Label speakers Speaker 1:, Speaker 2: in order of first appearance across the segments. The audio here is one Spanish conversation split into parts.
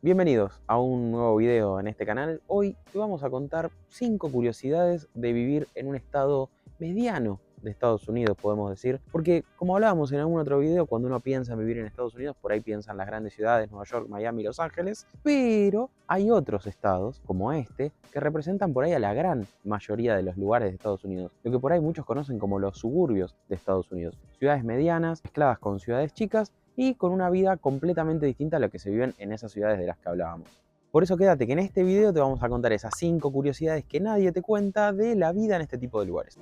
Speaker 1: Bienvenidos a un nuevo video en este canal. Hoy te vamos a contar 5 curiosidades de vivir en un estado mediano de Estados Unidos, podemos decir. Porque como hablábamos en algún otro video, cuando uno piensa en vivir en Estados Unidos, por ahí piensa en las grandes ciudades, Nueva York, Miami, Los Ángeles. Pero hay otros estados, como este, que representan por ahí a la gran mayoría de los lugares de Estados Unidos. Lo que por ahí muchos conocen como los suburbios de Estados Unidos. Ciudades medianas, mezcladas con ciudades chicas, y con una vida completamente distinta a lo que se viven en esas ciudades de las que hablábamos. Por eso quédate que en este video te vamos a contar esas 5 curiosidades que nadie te cuenta de la vida en este tipo de lugares.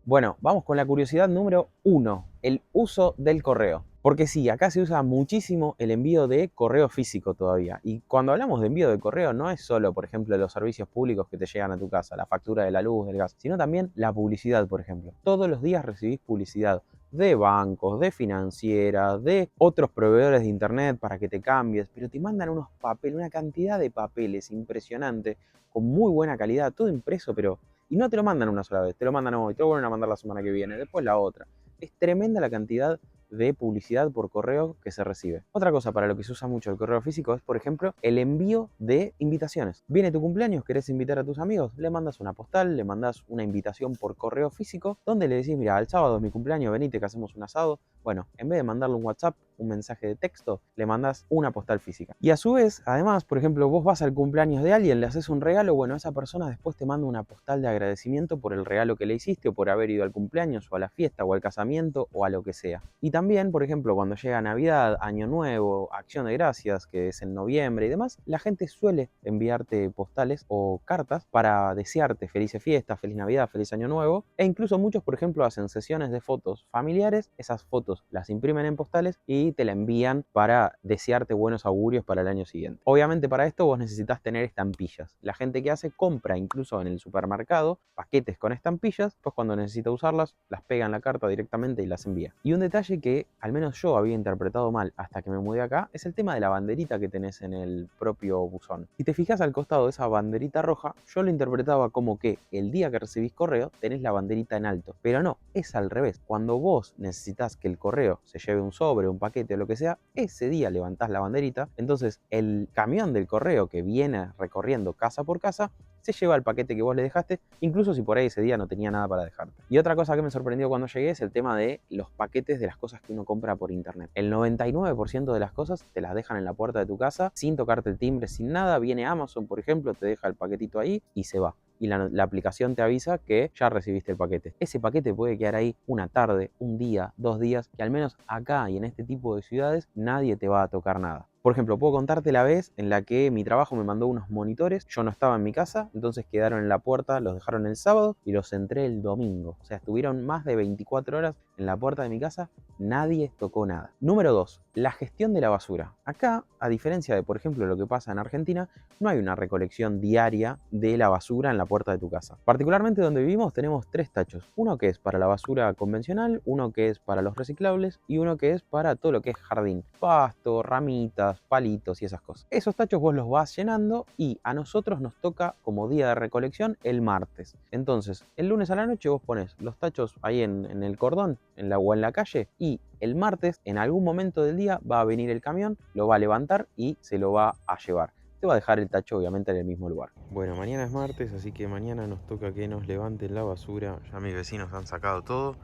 Speaker 1: Bueno, vamos con la curiosidad número 1, el uso del correo. Porque sí, acá se usa muchísimo el envío de correo físico todavía. Y cuando hablamos de envío de correo no es solo, por ejemplo, los servicios públicos que te llegan a tu casa, la factura de la luz, del gas, sino también la publicidad, por ejemplo. Todos los días recibís publicidad de bancos, de financieras, de otros proveedores de internet para que te cambies, pero te mandan unos papeles, una cantidad de papeles impresionante, con muy buena calidad, todo impreso, pero... Y no te lo mandan una sola vez, te lo mandan hoy, te lo vuelven a mandar la semana que viene, después la otra. Es tremenda la cantidad de publicidad por correo que se recibe. Otra cosa para lo que se usa mucho el correo físico es, por ejemplo, el envío de invitaciones. Viene tu cumpleaños, querés invitar a tus amigos, le mandas una postal, le mandas una invitación por correo físico, donde le decís, mira, el sábado es mi cumpleaños, venite que hacemos un asado. Bueno, en vez de mandarle un WhatsApp, un mensaje de texto, le mandás una postal física. Y a su vez, además, por ejemplo, vos vas al cumpleaños de alguien, le haces un regalo, bueno, esa persona después te manda una postal de agradecimiento por el regalo que le hiciste o por haber ido al cumpleaños o a la fiesta o al casamiento o a lo que sea. Y también, por ejemplo, cuando llega Navidad, Año Nuevo, Acción de Gracias, que es en noviembre y demás, la gente suele enviarte postales o cartas para desearte felices fiestas, feliz Navidad, feliz Año Nuevo. E incluso muchos, por ejemplo, hacen sesiones de fotos familiares, esas fotos las imprimen en postales y te la envían para desearte buenos augurios para el año siguiente. Obviamente para esto vos necesitas tener estampillas. La gente que hace compra incluso en el supermercado paquetes con estampillas, pues cuando necesita usarlas las pega en la carta directamente y las envía. Y un detalle que al menos yo había interpretado mal hasta que me mudé acá es el tema de la banderita que tenés en el propio buzón. Si te fijas al costado de esa banderita roja, yo lo interpretaba como que el día que recibís correo tenés la banderita en alto, pero no, es al revés. Cuando vos necesitas que el correo se lleve un sobre, un paquete o lo que sea, ese día levantás la banderita, entonces el camión del correo que viene recorriendo casa por casa se lleva el paquete que vos le dejaste, incluso si por ahí ese día no tenía nada para dejarte. Y otra cosa que me sorprendió cuando llegué es el tema de los paquetes de las cosas que uno compra por internet. El 99% de las cosas te las dejan en la puerta de tu casa, sin tocarte el timbre, sin nada. Viene Amazon, por ejemplo, te deja el paquetito ahí y se va. Y la aplicación te avisa que ya recibiste el paquete. Ese paquete puede quedar ahí una tarde, un día, 2 días, que al menos acá y en este tipo de ciudades nadie te va a tocar nada. Por ejemplo, puedo contarte la vez en la que mi trabajo me mandó unos monitores, yo no estaba en mi casa, entonces quedaron en la puerta, los dejaron el sábado y los entré el domingo. O sea, estuvieron más de 24 horas en la puerta de mi casa, nadie tocó nada. Número 2, la gestión de la basura. Acá, a diferencia de, por ejemplo, lo que pasa en Argentina, no hay una recolección diaria de la basura en la puerta de tu casa. Particularmente donde vivimos tenemos 3 tachos. Uno que es para la basura convencional, uno que es para los reciclables y uno que es para todo lo que es jardín. Pasto, ramitas, palitos y esas cosas. Esos tachos vos los vas llenando y a nosotros nos toca como día de recolección el martes. Entonces, el lunes a la noche vos pones los tachos ahí en el cordón o en la calle y el martes en algún momento del día va a venir el camión, lo va a levantar y se lo va a llevar. Te va a dejar el tacho obviamente en el mismo lugar. Bueno, mañana es martes, así que mañana nos toca que nos levanten la basura. Ya mis vecinos han sacado todo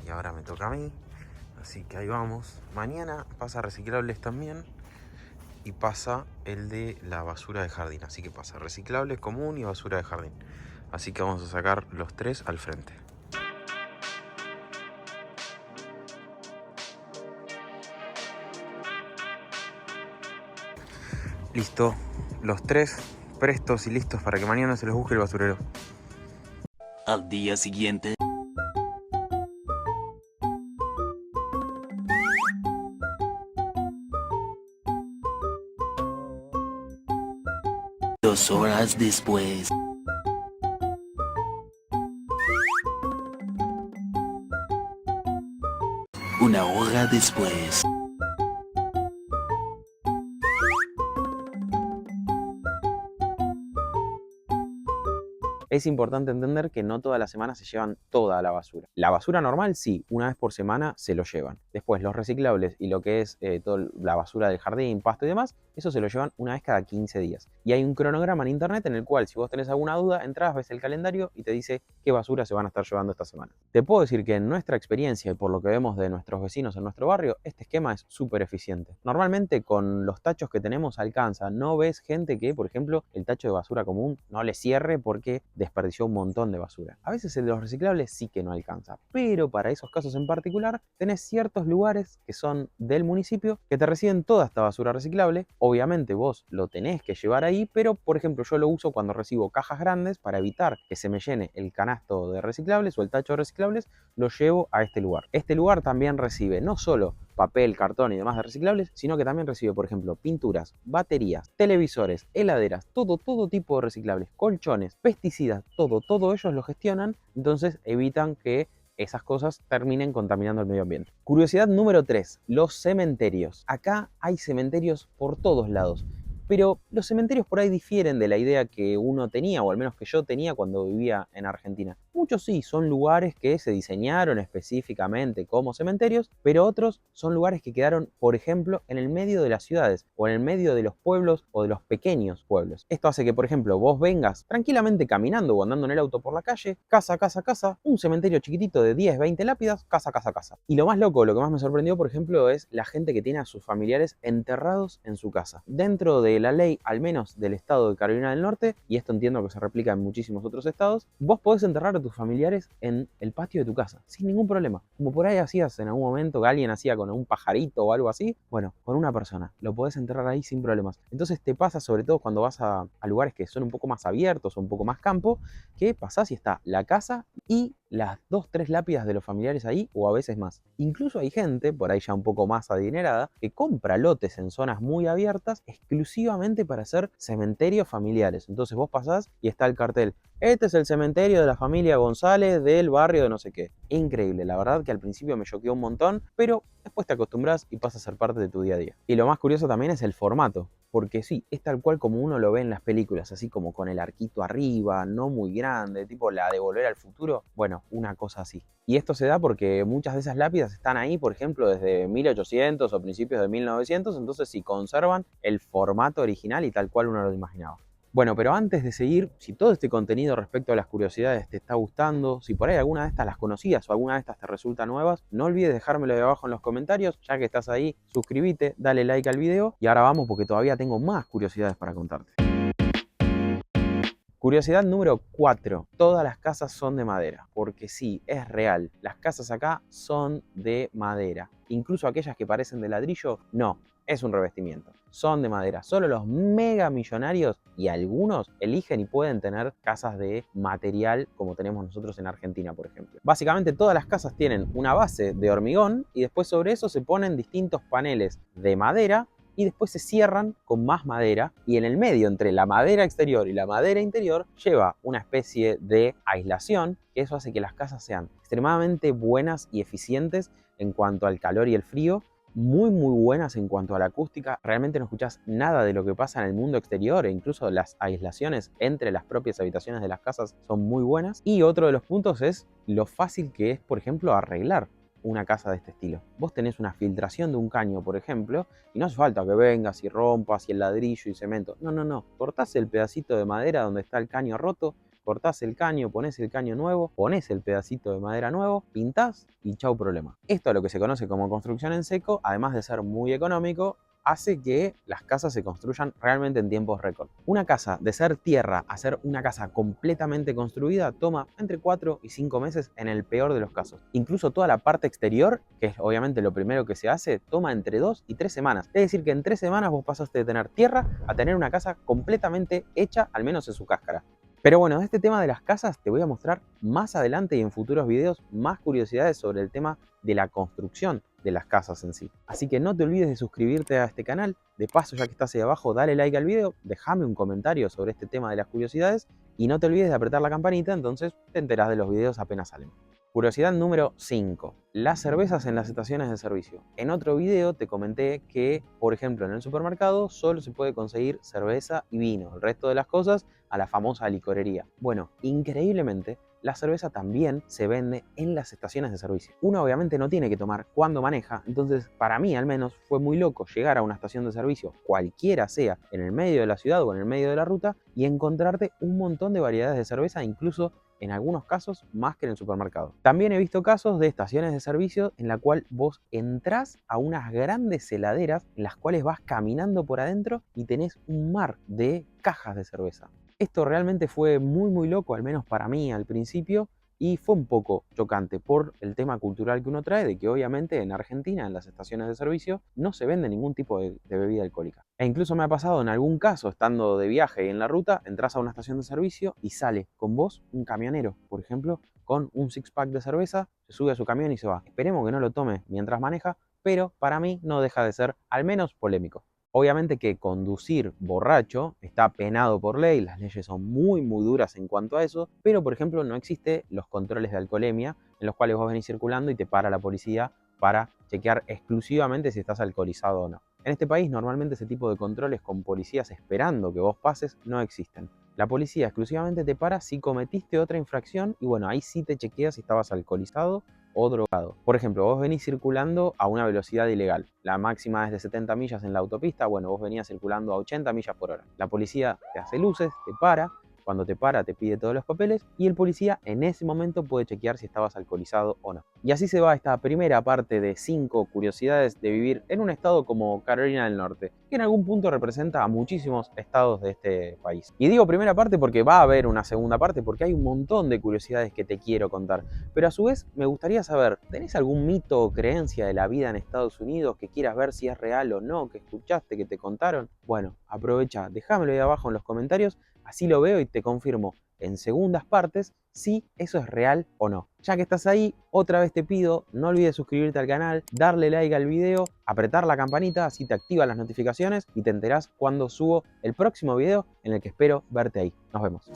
Speaker 1: y ahora me toca a mí. Así que ahí vamos. Mañana pasa reciclables también y pasa el de la basura de jardín. Así que pasa reciclable común y basura de jardín. Así que vamos a sacar los 3 al frente. Listo, los 3 prestos y listos para que mañana se los busque el basurero.
Speaker 2: Al día siguiente. Dos horas después. Una hora después.
Speaker 1: es importante entender que no todas las semanas se llevan toda la basura. La basura normal sí, una vez por semana se lo llevan. Después los reciclables y lo que es toda la basura del jardín, pasto y demás, eso se lo llevan una vez cada 15 días. Y hay un cronograma en internet en el cual si vos tenés alguna duda, entras, ves el calendario y te dice qué basura se van a estar llevando esta semana. Te puedo decir que en nuestra experiencia y por lo que vemos de nuestros vecinos en nuestro barrio, este esquema es súper eficiente. Normalmente con los tachos que tenemos alcanza. No ves gente que, por ejemplo, el tacho de basura común no le cierre porque desperdició un montón de basura. A veces el de los reciclables sí que no alcanza, pero para esos casos en particular tenés ciertos lugares que son del municipio que te reciben toda esta basura reciclable. Obviamente vos lo tenés que llevar ahí, pero por ejemplo yo lo uso cuando recibo cajas grandes para evitar que se me llene el canasto de reciclables o el tacho de reciclables, lo llevo a este lugar. Este lugar también recibe no solo papel, cartón y demás de reciclables, sino que también recibe, por ejemplo, pinturas, baterías, televisores, heladeras, todo tipo de reciclables, colchones, pesticidas, todo ellos lo gestionan, entonces evitan que esas cosas terminen contaminando el medio ambiente. Curiosidad número 3, los cementerios. Acá hay cementerios por todos lados. Pero los cementerios por ahí difieren de la idea que uno tenía, o al menos que yo tenía cuando vivía en Argentina. Muchos sí, son lugares que se diseñaron específicamente como cementerios, pero otros son lugares que quedaron, por ejemplo, en el medio de las ciudades, o en el medio de los pueblos, o de los pequeños pueblos. Esto hace que, por ejemplo, vos vengas tranquilamente caminando o andando en el auto por la calle, casa, un cementerio chiquitito de 10, 20 lápidas, casa. Y lo más loco, lo que más me sorprendió, por ejemplo, es la gente que tiene a sus familiares enterrados en su casa. Dentro de la ley, al menos del estado de Carolina del Norte, y esto entiendo que se replica en muchísimos otros estados, vos podés enterrar a tus familiares en el patio de tu casa, sin ningún problema. Como por ahí hacías en algún momento que alguien hacía con un pajarito o algo así, bueno, con una persona, lo podés enterrar ahí sin problemas. Entonces te pasa sobre todo cuando vas a lugares que son un poco más abiertos o un poco más campo, que pasás y está la casa y las 2, 3 lápidas de los familiares ahí o a veces más. Incluso hay gente, por ahí ya un poco más adinerada, que compra lotes en zonas muy abiertas exclusivamente para hacer cementerios familiares. Entonces vos pasás y está el cartel: este es el cementerio de la familia González del barrio de no sé qué. Increíble, la verdad que al principio me choqueó un montón, pero después te acostumbras y pasa a ser parte de tu día a día. Y lo más curioso también es el formato, porque sí, es tal cual como uno lo ve en las películas, así como con el arquito arriba, no muy grande, tipo la de Volver al Futuro. Bueno, una cosa así. Y esto se da porque muchas de esas lápidas están ahí, por ejemplo, desde 1800 o principios de 1900, entonces sí conservan el formato original y tal cual uno lo imaginaba. Bueno, pero antes de seguir, si todo este contenido respecto a las curiosidades te está gustando, si por ahí alguna de estas las conocías o alguna de estas te resulta nuevas, no olvides dejármelo de abajo en los comentarios. Ya que estás ahí, suscríbete, dale like al video y ahora vamos porque todavía tengo más curiosidades para contarte. Curiosidad número 4. Todas las casas son de madera, porque sí, es real, las casas acá son de madera. Incluso aquellas que parecen de ladrillo, no, es un revestimiento. Son de madera. Solo los mega millonarios y algunos eligen y pueden tener casas de material como tenemos nosotros en Argentina, por ejemplo. Básicamente todas las casas tienen una base de hormigón y después sobre eso se ponen distintos paneles de madera y después se cierran con más madera y en el medio entre la madera exterior y la madera interior lleva una especie de aislación, que eso hace que las casas sean extremadamente buenas y eficientes en cuanto al calor y el frío, muy buenas en cuanto a la acústica. Realmente no escuchás nada de lo que pasa en el mundo exterior e incluso las aislaciones entre las propias habitaciones de las casas son muy buenas. Y otro de los puntos es lo fácil que es, por ejemplo, arreglar una casa de este estilo. Vos tenés una filtración de un caño, por ejemplo, y no hace falta que vengas y rompas y el ladrillo y cemento. No. Cortás el pedacito de madera donde está el caño roto, cortás el caño, ponés el caño nuevo, ponés el pedacito de madera nuevo, pintás y chau problema. Esto es lo que se conoce como construcción en seco, además de ser muy económico, hace que las casas se construyan realmente en tiempos récord. Una casa, de ser tierra a ser una casa completamente construida, toma entre 4 y 5 meses en el peor de los casos. Incluso toda la parte exterior, que es obviamente lo primero que se hace, toma entre 2 y 3 semanas. Es decir, que en 3 semanas vos pasaste de tener tierra a tener una casa completamente hecha, al menos en su cáscara. Pero bueno, de este tema de las casas te voy a mostrar más adelante y en futuros videos más curiosidades sobre el tema de la construcción de las casas en sí. Así que no te olvides de suscribirte a este canal. De paso, ya que estás ahí abajo, dale like al video, déjame un comentario sobre este tema de las curiosidades y no te olvides de apretar la campanita, entonces te enterás de los videos apenas salen. Curiosidad número 5. Las cervezas en las estaciones de servicio. En otro video te comenté que, por ejemplo, en el supermercado solo se puede conseguir cerveza y vino. El resto de las cosas a la famosa licorería. Bueno, increíblemente, la cerveza también se vende en las estaciones de servicio. Uno obviamente no tiene que tomar cuando maneja, entonces para mí al menos fue muy loco llegar a una estación de servicio, cualquiera sea, en el medio de la ciudad o en el medio de la ruta, y encontrarte un montón de variedades de cerveza, incluso en algunos casos más que en el supermercado. También he visto casos de estaciones de servicio en la cual vos entrás a unas grandes heladeras en las cuales vas caminando por adentro y tenés un mar de cajas de cerveza. Esto realmente fue muy loco, al menos para mí al principio, y fue un poco chocante por el tema cultural que uno trae de que obviamente en Argentina, en las estaciones de servicio, no se vende ningún tipo de bebida alcohólica. E incluso me ha pasado en algún caso, estando de viaje y en la ruta, entras a una estación de servicio y sale con vos un camionero, por ejemplo, con un six-pack de cerveza, se sube a su camión y se va. Esperemos que no lo tome mientras maneja, pero para mí no deja de ser al menos polémico. Obviamente que conducir borracho está penado por ley, las leyes son muy duras en cuanto a eso, pero por ejemplo no existe los controles de alcoholemia en los cuales vos venís circulando y te para la policía para chequear exclusivamente si estás alcoholizado o no. En este país normalmente ese tipo de controles con policías esperando que vos pases no existen. La policía exclusivamente te para si cometiste otra infracción y bueno, ahí sí te chequea si estabas alcoholizado o drogado. Por ejemplo, vos venís circulando a una velocidad ilegal. La máxima es de 70 millas en la autopista. Bueno, vos venías circulando a 80 millas por hora. La policía te hace luces, te para. Cuando te para te pide todos los papeles y el policía en ese momento puede chequear si estabas alcoholizado o no. Y así se va esta primera parte de 5 curiosidades de vivir en un estado como Carolina del Norte, que en algún punto representa a muchísimos estados de este país. Y digo primera parte porque va a haber una segunda parte, porque hay un montón de curiosidades que te quiero contar. Pero a su vez me gustaría saber, ¿tenés algún mito o creencia de la vida en Estados Unidos que quieras ver si es real o no, que escuchaste, que te contaron? Bueno, aprovecha, déjamelo ahí abajo en los comentarios. Así lo veo y te confirmo en segundas partes si eso es real o no. Ya que estás ahí, otra vez te pido, no olvides suscribirte al canal, darle like al video, apretar la campanita, así te activan las notificaciones y te enterás cuando subo el próximo video en el que espero verte ahí. Nos vemos.